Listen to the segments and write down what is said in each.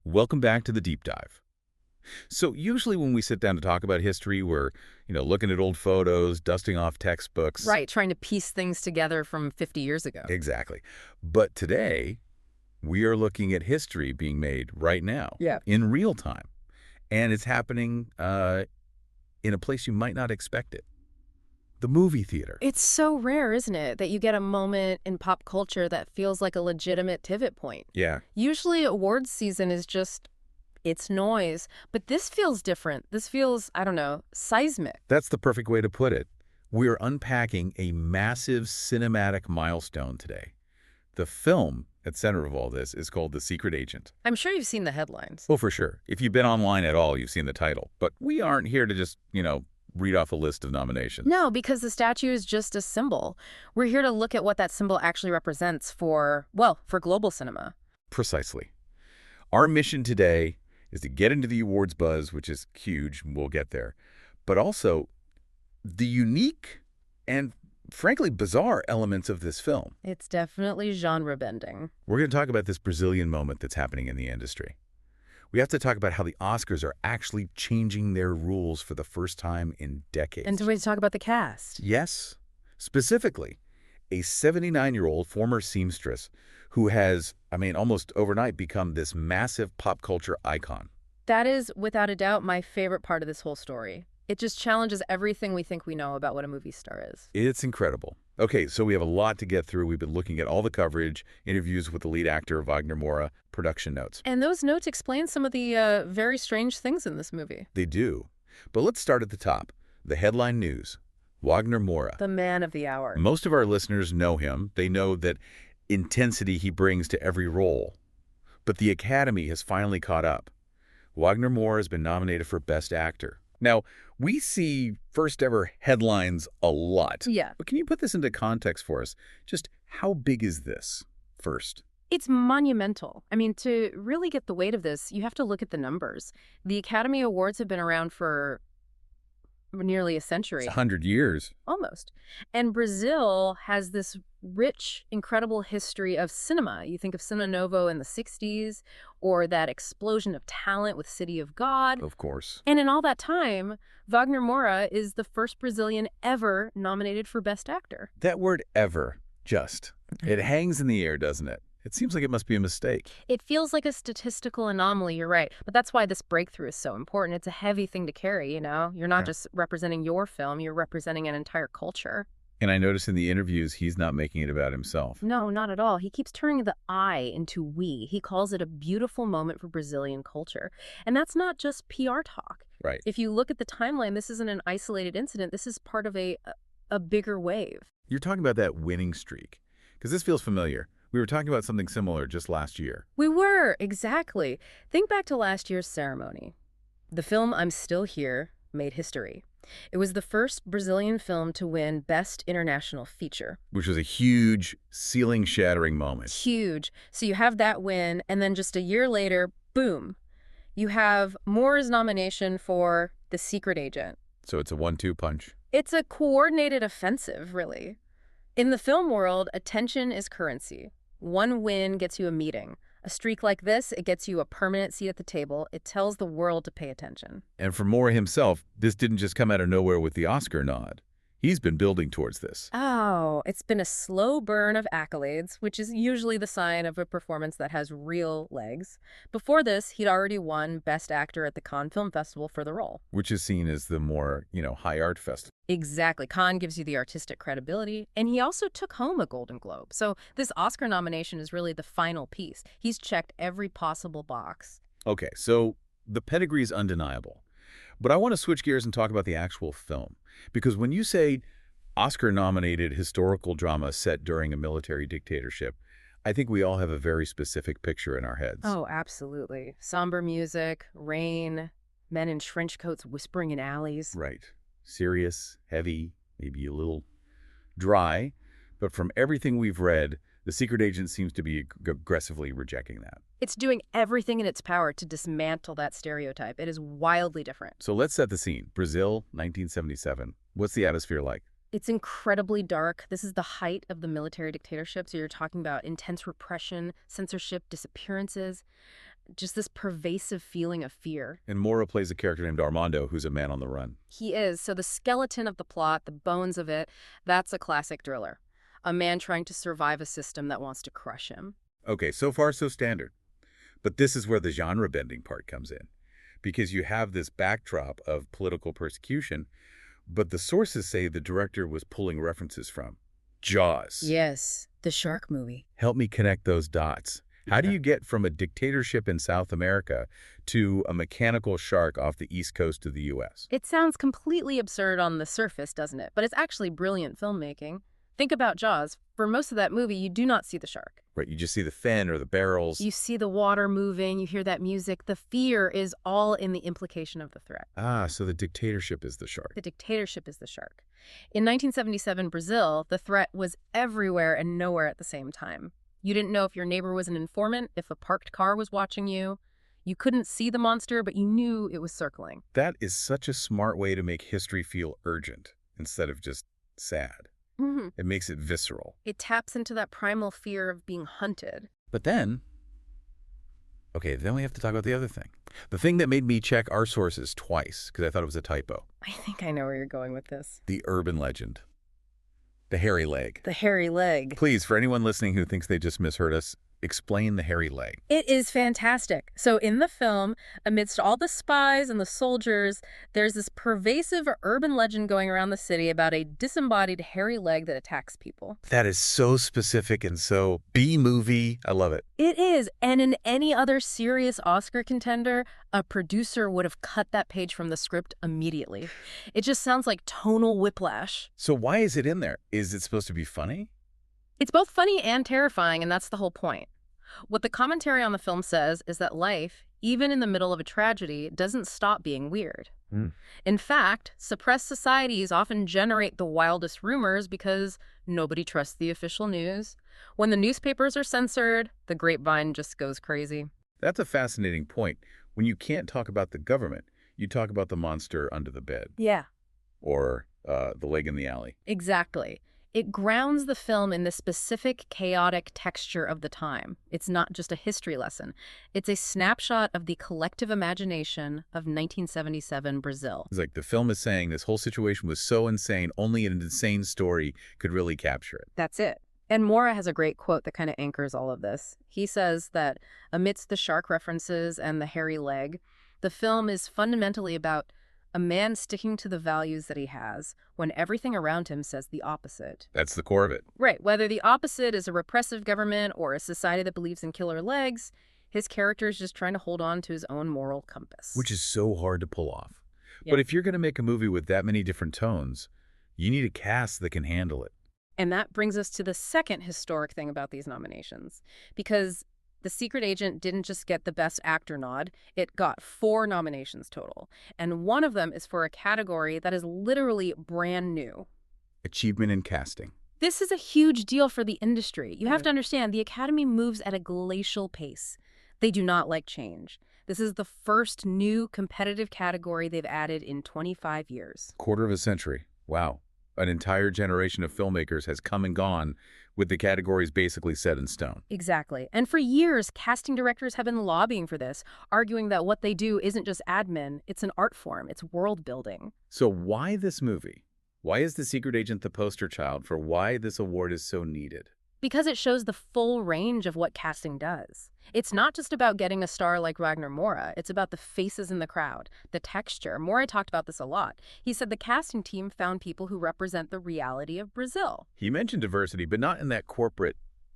Welcome back to the deep dive. So usually when we sit down to talk about history, we're, looking at old photos, dusting off textbooks. Right, trying to piece things together from 50 years ago. Exactly. But today, we are looking at history being made right now. Yeah. In real time. And it's happening in a place you might not expect it. The movie theater. It's so rare, isn't it, that you get a moment in pop culture that feels like a legitimate pivot point. Yeah. Usually awards season is just, it's noise. But this feels different. This feels, I don't know, seismic. That's the perfect way to put it. We're unpacking a massive cinematic milestone today. The film at the center of all this is called The Secret Agent. I'm sure you've seen the headlines. Oh, for sure. If you've been online at all, you've seen the title. But we aren't here to just, read off a list of nominations. No, because the statue is just a symbol. We're here to look at what that symbol actually represents for global cinema. Precisely. Our mission today is to get into the awards buzz, which is huge, and we'll get there, but also the unique and, frankly, bizarre elements of this film. It's definitely genre-bending. We're going to talk about this Brazilian moment that's happening in the industry. We have to talk about how the Oscars are actually changing their rules for the first time in decades. And do we talk about the cast? Yes. Specifically, a 79-year-old former seamstress who has, almost overnight become this massive pop culture icon. That is, without a doubt, my favorite part of this whole story. It just challenges everything we think we know about what a movie star is. It's incredible. Okay, so we have a lot to get through. We've been looking at all the coverage, interviews with the lead actor, Wagner Moura, production notes. And those notes explain some of the very strange things in this movie. They do. But let's start at the top. The headline news. Wagner Moura. The man of the hour. Most of our listeners know him. They know that intensity he brings to every role. But the Academy has finally caught up. Wagner Moura has been nominated for Best Actor. Now, we see first-ever headlines a lot. Yeah. But can you put this into context for us? Just how big is this first? It's monumental. To really get the weight of this, you have to look at the numbers. The Academy Awards have been around for nearly a century. It's 100 years. Almost. And Brazil has this rich, incredible history of cinema. You think of Cinema Novo in the 60s, or that explosion of talent with City of God. Of course. And in all that time, Wagner Moura is the first Brazilian ever nominated for Best Actor. That word ever, it hangs in the air, doesn't it? It seems like it must be a mistake. It feels like a statistical anomaly, you're right. But that's why this breakthrough is so important. It's a heavy thing to carry, You're not just representing your film, you're representing an entire culture. And I notice in the interviews, he's not making it about himself. No, not at all. He keeps turning the I into we. He calls it a beautiful moment for Brazilian culture. And that's not just PR talk. Right. If you look at the timeline, this isn't an isolated incident. This is part of a bigger wave. You're talking about that winning streak, because this feels familiar. We were talking about something similar just last year. We were, exactly. Think back to last year's ceremony. The film I'm Still Here made history. It was the first Brazilian film to win Best International Feature. Which was a huge, ceiling-shattering moment. Huge. So you have that win, and then just a year later, boom, you have Moura's nomination for The Secret Agent. So it's a 1-2 punch. It's a coordinated offensive, really. In the film world, attention is currency. One win gets you a meeting. A streak like this, it gets you a permanent seat at the table. It tells the world to pay attention. And for Moura himself, this didn't just come out of nowhere with the Oscar nod. He's been building towards this. Oh, it's been a slow burn of accolades, which is usually the sign of a performance that has real legs. Before this, he'd already won Best Actor at the Cannes Film Festival for the role. Which is seen as the more, high art festival. Exactly. Cannes gives you the artistic credibility, and he also took home a Golden Globe. So this Oscar nomination is really the final piece. He's checked every possible box. Okay, so the pedigree is undeniable. But I want to switch gears and talk about the actual film. Because when you say Oscar-nominated historical drama set during a military dictatorship, I think we all have a very specific picture in our heads. Oh, absolutely. Somber music, rain, men in trench coats whispering in alleys. Right. Serious, heavy, maybe a little dry. But from everything we've read, The Secret Agent seems to be aggressively rejecting that. It's doing everything in its power to dismantle that stereotype. It is wildly different. So let's set the scene. Brazil, 1977. What's the atmosphere like? It's incredibly dark. This is the height of the military dictatorship, so you're talking about intense repression, censorship, disappearances. just this pervasive feeling of fear. And Moura plays a character named Armando, who's a man on the run. He is. So the skeleton of the plot, the bones of it, that's a classic thriller. A man trying to survive a system that wants to crush him. Okay, so far so standard. But this is where the genre-bending part comes in. Because you have this backdrop of political persecution, but the sources say the director was pulling references from Jaws. Yes, the shark movie. Help me connect those dots. How do you get from a dictatorship in South America to a mechanical shark off the east coast of the U.S.? It sounds completely absurd on the surface, doesn't it? But it's actually brilliant filmmaking. Think about Jaws. For most of that movie, you do not see the shark. Right, you just see the fin or the barrels. You see the water moving, you hear that music. The fear is all in the implication of the threat. Ah, so the dictatorship is the shark. The dictatorship is the shark. In 1977 Brazil, the threat was everywhere and nowhere at the same time. You didn't know if your neighbor was an informant, if a parked car was watching you. You couldn't see the monster, but you knew it was circling. That is such a smart way to make history feel urgent instead of just sad. Mm-hmm. It makes it visceral. It taps into that primal fear of being hunted. But then we have to talk about the other thing. The thing that made me check our sources twice, because I thought it was a typo. I think I know where you're going with this. The urban legend. The hairy leg. The hairy leg. Please, for anyone listening who thinks they just misheard us, explain the hairy leg. It is fantastic. So in the film, amidst all the spies and the soldiers, there's this pervasive urban legend going around the city about a disembodied hairy leg that attacks people. That is so specific and so B-movie. I love it. It is. And in any other serious Oscar contender, a producer would have cut that page from the script immediately. It just sounds like tonal whiplash. So why is it in there? Is it supposed to be funny? It's both funny and terrifying, and that's the whole point. What the commentary on the film says is that life, even in the middle of a tragedy, doesn't stop being weird. In fact, suppressed societies often generate the wildest rumors because nobody trusts the official news. When the newspapers are censored, the grapevine just goes crazy. That's a fascinating point. When you can't talk about the government, you talk about the monster under the bed. Yeah. Or the leg in the alley. Exactly. It grounds the film in the specific chaotic texture of the time. It's not just a history lesson. It's a snapshot of the collective imagination of 1977 Brazil. It's like the film is saying this whole situation was so insane, only an insane story could really capture it. That's it. And Moura has a great quote that kind of anchors all of this. He says that amidst the shark references and the hairy leg, the film is fundamentally about a man sticking to the values that he has when everything around him says the opposite. That's the core of it. Right. Whether the opposite is a repressive government or a society that believes in killer legs, his character is just trying to hold on to his own moral compass. Which is so hard to pull off. Yeah. But if you're going to make a movie with that many different tones, you need a cast that can handle it. And that brings us to the second historic thing about these nominations. Because The Secret Agent didn't just get the Best Actor nod, it got 4 nominations total. And one of them is for a category that is literally brand new. Achievement in casting. This is a huge deal for the industry. You have to understand, the Academy moves at a glacial pace. They do not like change. This is the first new competitive category they've added in 25 years. Quarter of a century. Wow. An entire generation of filmmakers has come and gone with the categories basically set in stone. Exactly. And for years, casting directors have been lobbying for this, arguing that what they do isn't just admin, it's an art form, it's world building. So why this movie? Why is The Secret Agent the poster child for why this award is so needed? Because it shows the full range of what casting does. It's not just about getting a star like Wagner Moura. It's about the faces in the crowd, the texture. Moura talked about this a lot. He said the casting team found people who represent the reality of Brazil. He mentioned diversity, but not in that corporate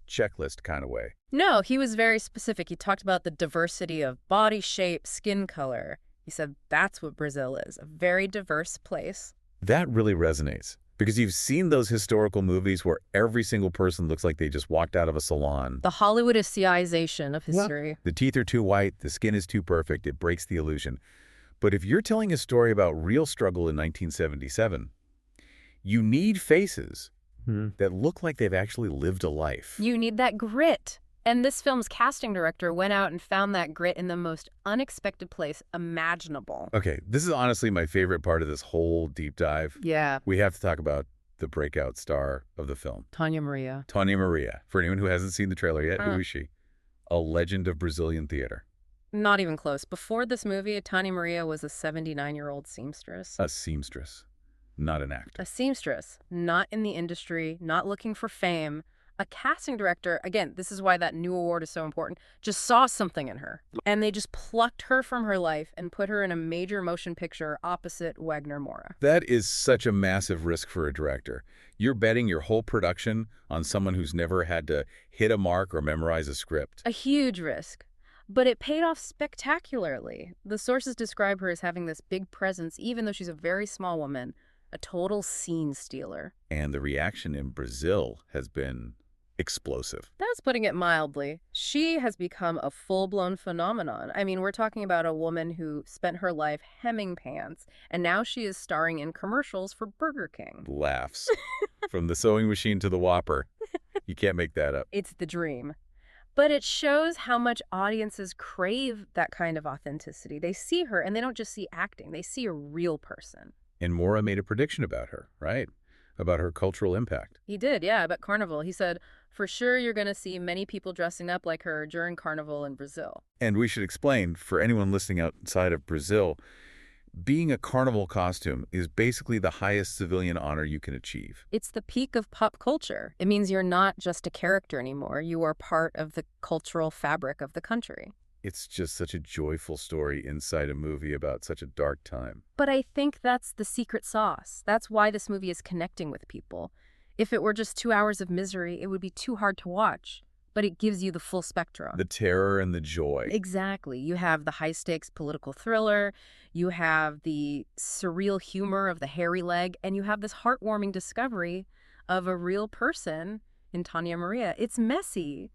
checklist kind of way. No, he was very specific. He talked about the diversity of body shape, skin color. He said that's what Brazil is, a very diverse place. That really resonates. Because you've seen those historical movies where every single person looks like they just walked out of a salon. The Hollywoodization of history. The teeth are too white, the skin is too perfect, it breaks the illusion. But if you're telling a story about real struggle in 1977, you need faces that look like they've actually lived a life. You need that grit. And this film's casting director went out and found that grit in the most unexpected place imaginable. Okay, this is honestly my favorite part of this whole deep dive. Yeah. We have to talk about the breakout star of the film. Tanya Maria. Tanya Maria. For anyone who hasn't seen the trailer yet, who is she? A legend of Brazilian theater. Not even close. Before this movie, Tania Maria was a 79-year-old seamstress. A seamstress, not an actor. A seamstress, not in the industry, not looking for fame. A casting director, again, this is why that new award is so important, just saw something in her. And they just plucked her from her life and put her in a major motion picture opposite Wagner Moura. That is such a massive risk for a director. You're betting your whole production on someone who's never had to hit a mark or memorize a script. A huge risk. But it paid off spectacularly. The sources describe her as having this big presence, even though she's a very small woman, a total scene stealer. And the reaction in Brazil has been explosive. That's putting it mildly. She has become a full-blown phenomenon. I mean, we're talking about a woman who spent her life hemming pants, and now she is starring in commercials for Burger King. Laughs. From the sewing machine to the Whopper. You can't make that up. It's the dream. But it shows how much audiences crave that kind of authenticity. They see her, and they don't just see acting. They see a real person. And Moura made a prediction about her, right? About her cultural impact. He did, yeah, about Carnival. He said, for sure you're going to see many people dressing up like her during Carnival in Brazil. And we should explain, for anyone listening outside of Brazil, being a carnival costume is basically the highest civilian honor you can achieve. It's the peak of pop culture. It means you're not just a character anymore. You are part of the cultural fabric of the country. It's just such a joyful story inside a movie about such a dark time. But I think that's the secret sauce. That's why this movie is connecting with people. If it were just 2 hours of misery, it would be too hard to watch. But it gives you the full spectrum. The terror and the joy. Exactly. You have the high-stakes political thriller, you have the surreal humor of the hairy leg, and you have this heartwarming discovery of a real person in Tania Maria. It's messy,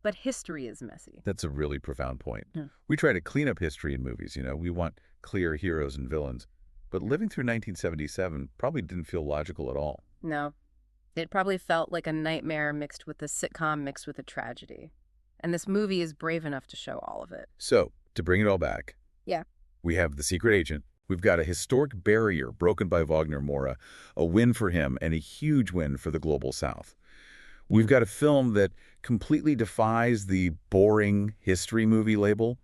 but history is messy. That's a really profound point. Yeah. We try to clean up history in movies, We want clear heroes and villains. But living through 1977 probably didn't feel logical at all. No. It probably felt like a nightmare mixed with a sitcom mixed with a tragedy. And this movie is brave enough to show all of it. So, to bring it all back, Yeah. we have The Secret Agent. We've got a historic barrier broken by Wagner Moura, a win for him and a huge win for the Global South. We've got a film that completely defies the boring history movie label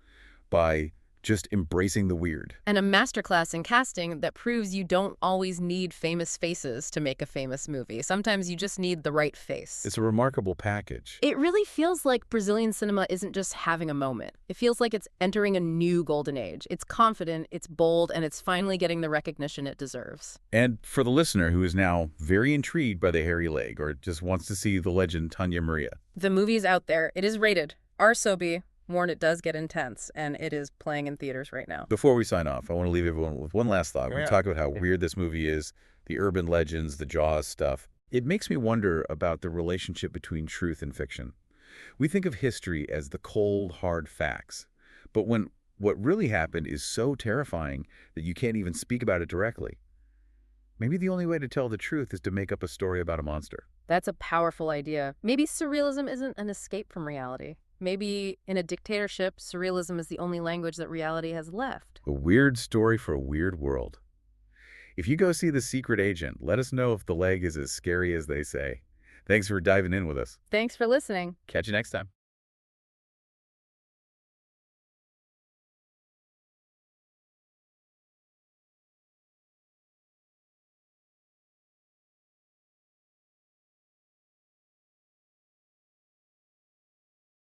by just embracing the weird. And a masterclass in casting that proves you don't always need famous faces to make a famous movie. Sometimes you just need the right face. It's a remarkable package. It really feels like Brazilian cinema isn't just having a moment. It feels like it's entering a new golden age. It's confident, it's bold, and it's finally getting the recognition it deserves. And for the listener who is now very intrigued by the hairy leg or just wants to see the legend Tania Maria, the movie's out there. It is rated R-SOBI. Warn, it does get intense, and it is playing in theaters right now. Before we sign off, I want to leave everyone with one last thought. We talk about how weird this movie is, the urban legends, the Jaws stuff. It makes me wonder about the relationship between truth and fiction. We think of history as the cold, hard facts. But when what really happened is so terrifying that you can't even speak about it directly, maybe the only way to tell the truth is to make up a story about a monster. That's a powerful idea. Maybe surrealism isn't an escape from reality. Maybe in a dictatorship, surrealism is the only language that reality has left. A weird story for a weird world. If you go see The Secret Agent, let us know if the leg is as scary as they say. Thanks for diving in with us. Thanks for listening. Catch you next time.